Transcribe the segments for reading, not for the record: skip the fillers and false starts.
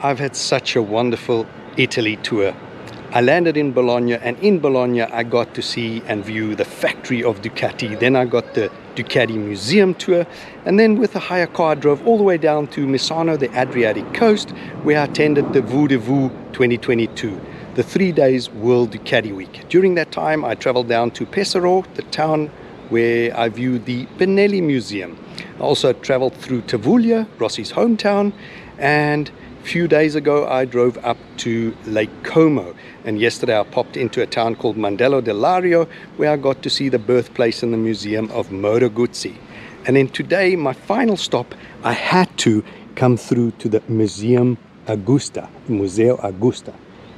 I've had such a wonderful Italy tour. I landed in Bologna, and in Bologna I got to see and view the factory of Ducati. Then I got the Ducati Museum tour, and then with a hire car I drove all the way down to Misano, the Adriatic coast, where I attended the Vue de Vue 2022, the 3 days World Ducati Week. During that time I traveled down to Pesaro, the town where I viewed the Benelli Museum. I also traveled through Tavuglia, Rossi's hometown, and a few days ago I drove up to Lake Como, and yesterday I popped into a town called Mandello del Lario, where I got to see the birthplace and the museum of Moto Guzzi. And then today, my final stop, I had to come through to the Museo Agusta,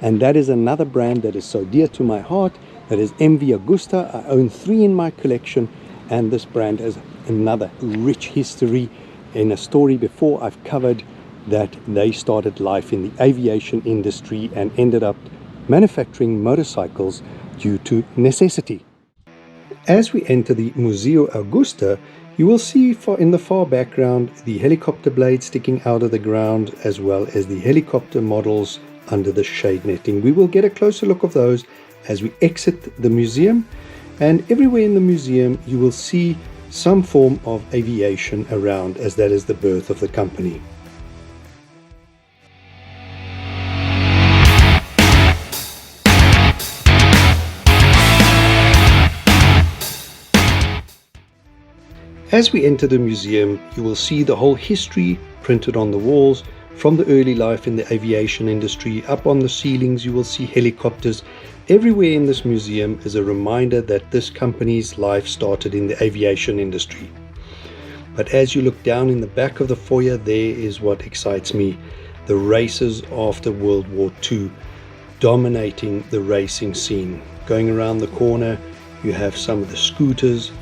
and that is another brand that is so dear to my heart. That is MV Agusta. I own 3 in my collection, and this brand has another rich history. In a story before, I've covered that they started life in the aviation industry and ended up manufacturing motorcycles due to necessity. As we enter the Museo Agusta, you will see in the far background the helicopter blades sticking out of the ground, as well as the helicopter models under the shade netting. We will get a closer look of those as we exit the museum, and everywhere in the museum you will see some form of aviation around, as that is the birth of the company. As we enter the museum, you will see the whole history printed on the walls, from the early life in the aviation industry. Up on the ceilings you will see helicopters. Everywhere in this museum is a reminder that this company's life started in the aviation industry. But as you look down in the back of the foyer, there is what excites me: the races after World War II, dominating the racing scene. Going around the corner you have some of the scooters,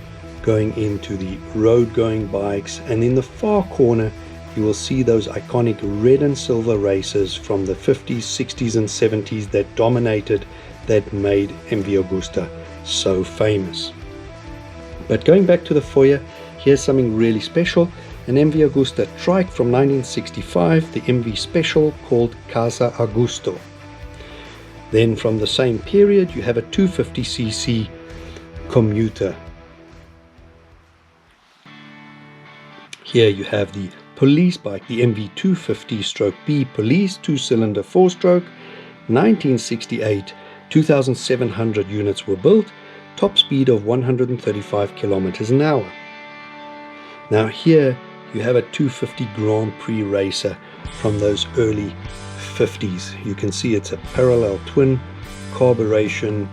going into the road-going bikes, and in the far corner you will see those iconic red and silver races from the 50s, 60s and 70s that dominated, that made MV Agusta so famous. But going back to the foyer, here's something really special: an MV Agusta trike from 1965, the MV Special called Casa Augusto. Then from the same period you have a 250cc commuter. Here you have the police bike, the MV 250/B police 2-cylinder 4-stroke. 1968, 2,700 units were built, top speed of 135 kilometers an hour. Now here you have a 250 Grand Prix racer from those early 50s. You can see it's a parallel twin carburation,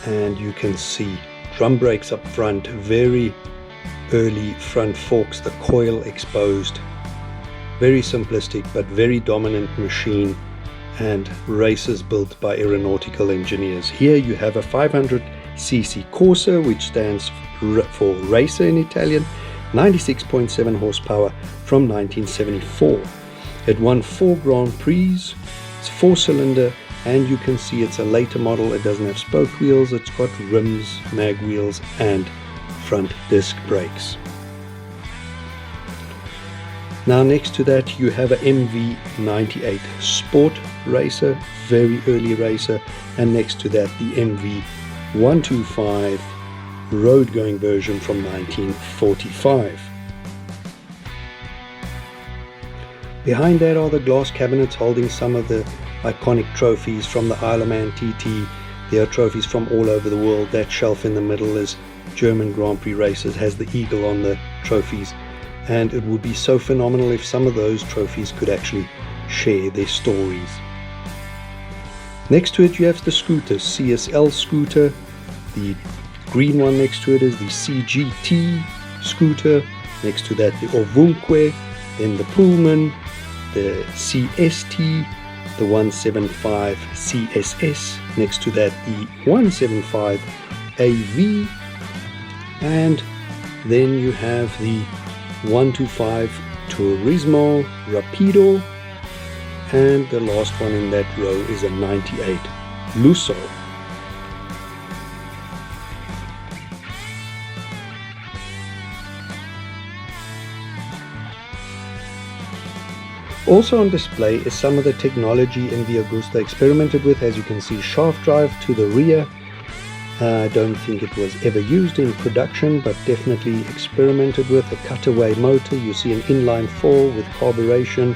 and you can see drum brakes up front, very early front forks, the coil exposed. Very simplistic but very dominant machine, and races built by aeronautical engineers. Here you have a 500cc Corsa, which stands for racer in Italian, 96.7 horsepower from 1974. It won 4 Grand Prix, it's 4-cylinder, and you can see it's a later model. It doesn't have spoke wheels, it's got rims, mag wheels and front disc brakes. Now next to that you have a MV 98 Sport racer, very early racer, and next to that the MV 125 road going version from 1945. Behind that are the glass cabinets holding some of the iconic trophies from the Isle of Man TT. There are trophies from all over the world. That shelf in the middle is German Grand Prix races, has the eagle on the trophies, and it would be so phenomenal if some of those trophies could actually share their stories. Next to it you have the scooters, CSL scooter. The green one next to it is the CGT scooter. Next to that the Ovunque, then the Pullman, the CST, the 175 CSS. Next to that the 175 AV, and then you have the 125 Turismo Rapido, and the last one in that row is a 98 Lusso. Also on display is some of the technology MV Agusta experimented with. As you can see, shaft drive to the rear. I don't think it was ever used in production, but definitely experimented with. A cutaway motor, you see an inline 4 with carburation,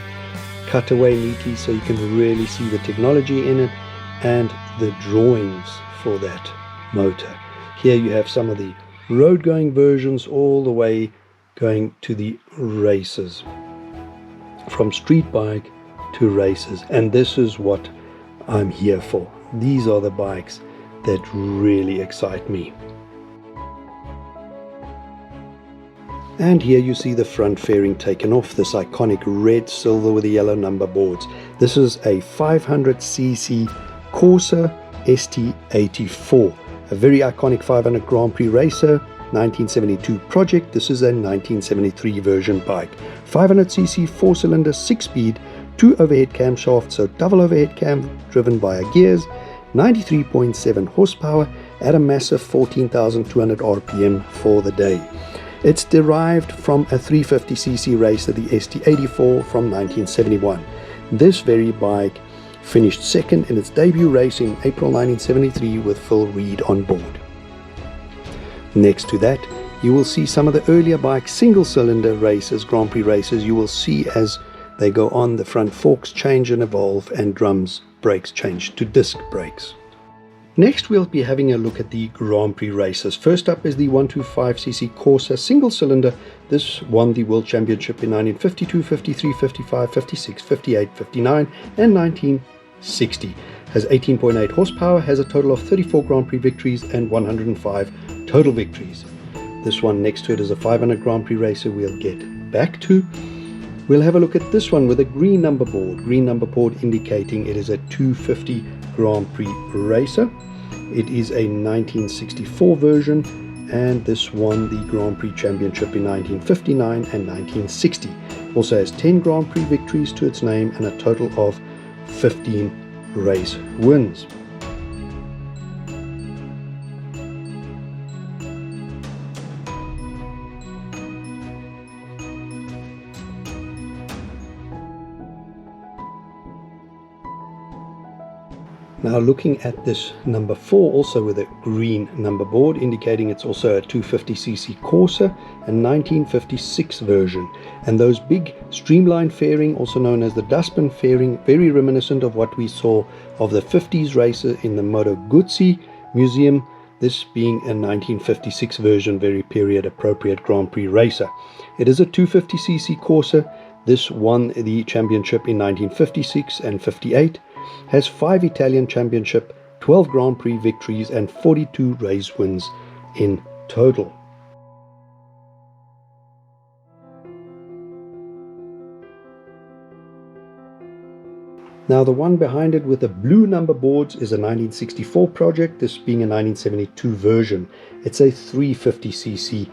cutaway neatly, so you can really see the technology in it and the drawings for that motor. Here you have some of the road going versions all the way going to the races, from street bike to races, and this is what I'm here for. These are the bikes that really excite me. And here you see the front fairing taken off, this iconic red silver with the yellow number boards. This is a 500cc Corsa ST84, a very iconic 500 Grand Prix racer, 1972 project. This is a 1973 version bike. 500cc 4-cylinder 6-speed, 2 overhead camshafts, so double overhead cam driven via gears, 93.7 horsepower at a massive 14,200 RPM for the day. It's derived from a 350cc racer, the ST84 from 1971. This very bike finished second in its debut race in April 1973 with Phil Read on board. Next to that, you will see some of the earlier bike single-cylinder races, Grand Prix races. You will see as they go on, the front forks change and evolve, and drums brakes change to disc brakes. Next, we'll be having a look at the Grand Prix races. First up is the 125cc Corsa single cylinder. This won the World Championship in 1952, 53, 55, 56, 58, 59 and 1960. Has 18.8 horsepower, has a total of 34 Grand Prix victories and 105 total victories. This one next to it is a 500 Grand Prix racer we'll get back to. We'll have a look at this one with a green number board indicating it is a 250 Grand Prix racer. It is a 1964 version, and this won the Grand Prix Championship in 1959 and 1960. Also has 10 Grand Prix victories to its name and a total of 15 race wins. Now looking at this number 4, also with a green number board, indicating it's also a 250cc Corsa, a 1956 version. And those big streamlined fairing, also known as the dustbin fairing, very reminiscent of what we saw of the 50s racer in the Moto Guzzi Museum, this being a 1956 version, very period appropriate Grand Prix racer. It is a 250cc Corsa. This won the championship in 1956 and 58. Has 5 Italian championship, 12 Grand Prix victories and 42 race wins in total. Now the one behind it with the blue number boards is a 1964 project, this being a 1972 version. It's a 350cc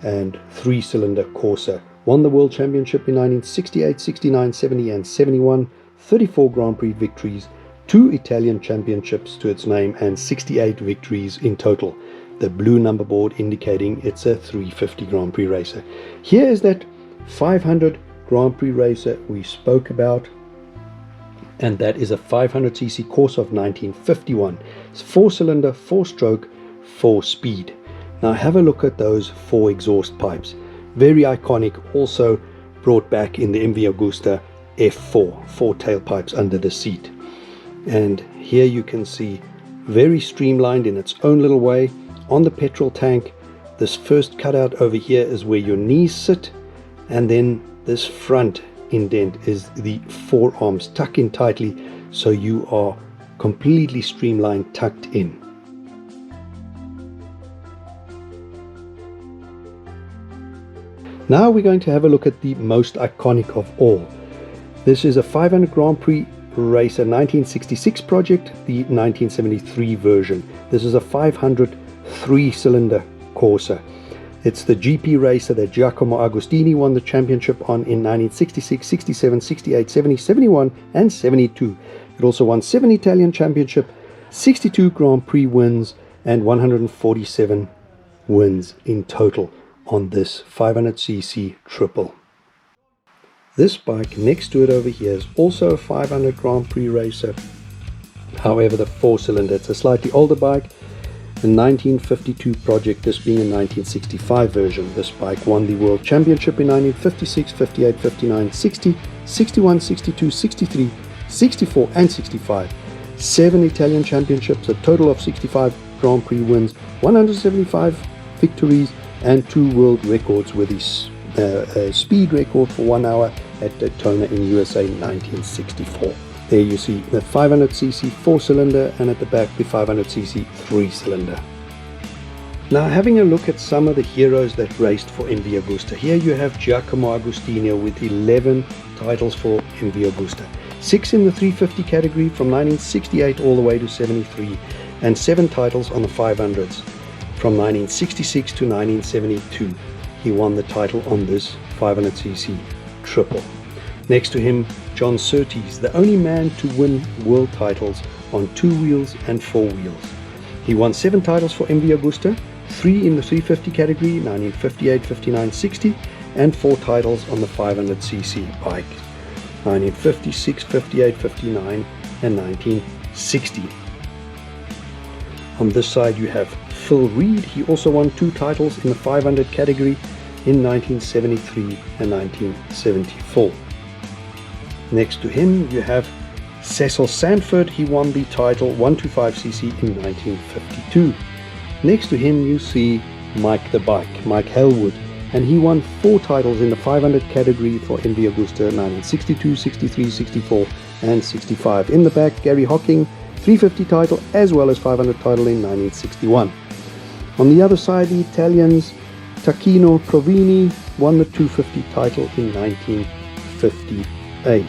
and 3-cylinder Corsa. Won the World Championship in 1968, 69, 70 and 71. 34 Grand Prix victories, 2 Italian championships to its name and 68 victories in total. The blue number board indicating it's a 350 Grand Prix racer. Here is that 500 Grand Prix racer we spoke about, and that is a 500cc Corsa of 1951. It's 4-cylinder, 4-stroke, 4-speed. Now have a look at those 4 exhaust pipes. Very iconic, also brought back in the MV Agusta F4, 4 tailpipes under the seat. And here you can see, very streamlined in its own little way. On the petrol tank, this first cutout over here is where your knees sit, and then this front indent is the forearms tuck in tightly, so you are completely streamlined, tucked in. Now we're going to have a look at the most iconic of all. This is a 500 Grand Prix racer 1966 project, the 1973 version. This is a 500 3-cylinder Corsa. It's the GP racer that Giacomo Agostini won the championship on in 1966, 67, 68, 70, 71 and 72. It also won 7 Italian championship, 62 Grand Prix wins and 147 wins in total on this 500cc triple. This bike next to it over here is also a 500 Grand Prix racer. However, the 4-cylinder, it's a slightly older bike, a 1952 project, this being a 1965 version. This bike won the World Championship in 1956, 58, 59, 60, 61, 62, 63, 64 and 65. 7 Italian championships, a total of 65 Grand Prix wins, 175 victories and 2 world records, with the speed record for 1 hour at Daytona in USA 1964. There you see the 500cc 4-cylinder, and at the back the 500cc 3-cylinder. Now, having a look at some of the heroes that raced for MV Agusta. Here you have Giacomo Agostini with 11 titles for MV Agusta. 6 in the 350 category from 1968 all the way to 73, and 7 titles on the 500s from 1966 to 1972. He won the title on this 500cc triple. Next to him, John Surtees, the only man to win world titles on 2 wheels and 4 wheels. He won 7 titles for MV Agusta, 3 in the 350 category, 1958, 59, 60, and 4 titles on the 500cc bike, 1956, 58, 59, and 1960. On this side you have Phil Read. He also won 2 titles in the 500 category in 1973 and 1974. Next to him you have Cecil Sanford. He won the title 125cc in 1952. Next to him you see Mike the Bike, Mike Hailwood, and he won 4 titles in the 500 category for MV Agusta 1962, 63, 64 and 65. In the back, Gary Hocking, 350 title as well as 500 title in 1961. On the other side, the Italians, Tacchino Provini won the 250 title in 1958.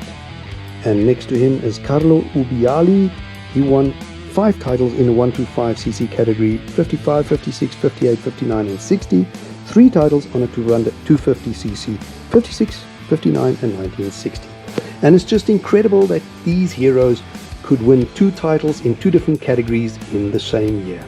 And next to him is Carlo Ubiali. He won 5 titles in the 125cc category, 55, 56, 58, 59 and 60. 3 titles on a 250cc, 56, 59 and 1960. And it's just incredible that these heroes could win 2 titles in 2 different categories in the same year.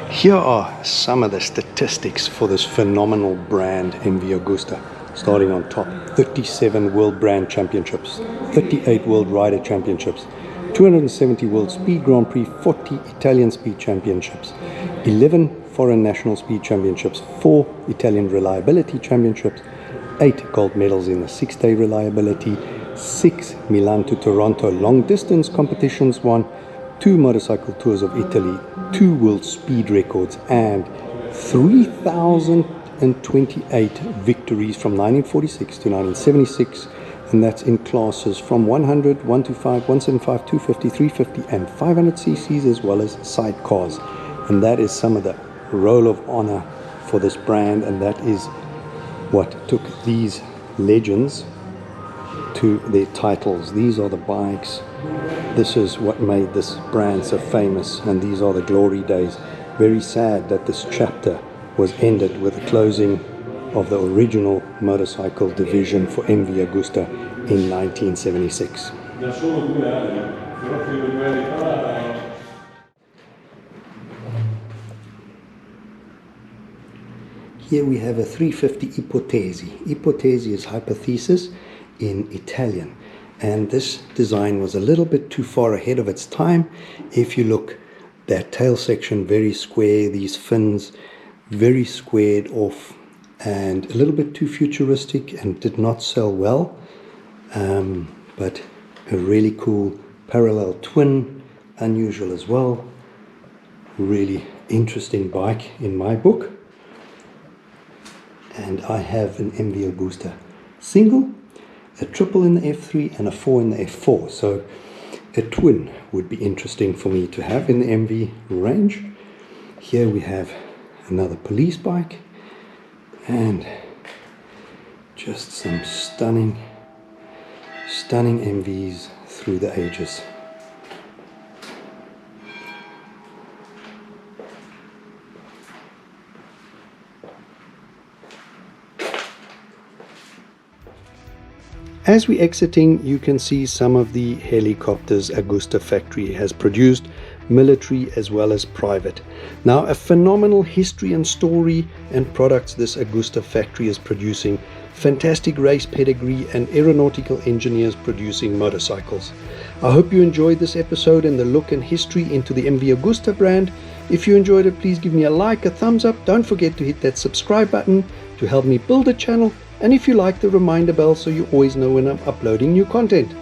Here are some of the statistics for this phenomenal brand MV Agusta. Starting on top, 37 World Brand Championships, 38 World Rider Championships, 270 World Speed Grand Prix, 40 Italian Speed Championships, 11 Foreign National Speed Championships, 4 Italian Reliability Championships, 8 gold medals in the 6-day reliability, 6 Milan to Toronto long distance competitions won, 2 motorcycle tours of Italy, 2 world speed records, and 3,028 victories from 1946 to 1976, and that's in classes from 100, 125, 175, 250, 350 and 500 cc's, as well as sidecars. And that is some of the roll of honor for this brand, and that is what took these legends to their titles. These are the bikes. This is what made this brand so famous, and these are the glory days. Very sad that this chapter was ended with the closing of the original motorcycle division for MV Agusta in 1976. Here we have a 350 ipotesi. Ipotesi is hypothesis in Italian, and this design was a little bit too far ahead of its time. If you look, that tail section very square, these fins very squared off, and a little bit too futuristic and did not sell well, but a really cool parallel twin, unusual as well. Really interesting bike in my book. And I have an MV Agusta single, a triple in the F3 and a 4 in the F4, so a twin would be interesting for me to have in the MV range. Here we have another police bike, and just some stunning MVs through the ages. As we're exiting, you can see some of the helicopters Agusta factory has produced, military as well as private. Now, a phenomenal history and story and products this Agusta factory is producing. Fantastic race pedigree and aeronautical engineers producing motorcycles. I hope you enjoyed this episode and the look and history into the MV Agusta brand. If you enjoyed it, please give me a like, a thumbs up. Don't forget to hit that subscribe button to help me build a channel. And if you like, the reminder bell so you always know when I'm uploading new content.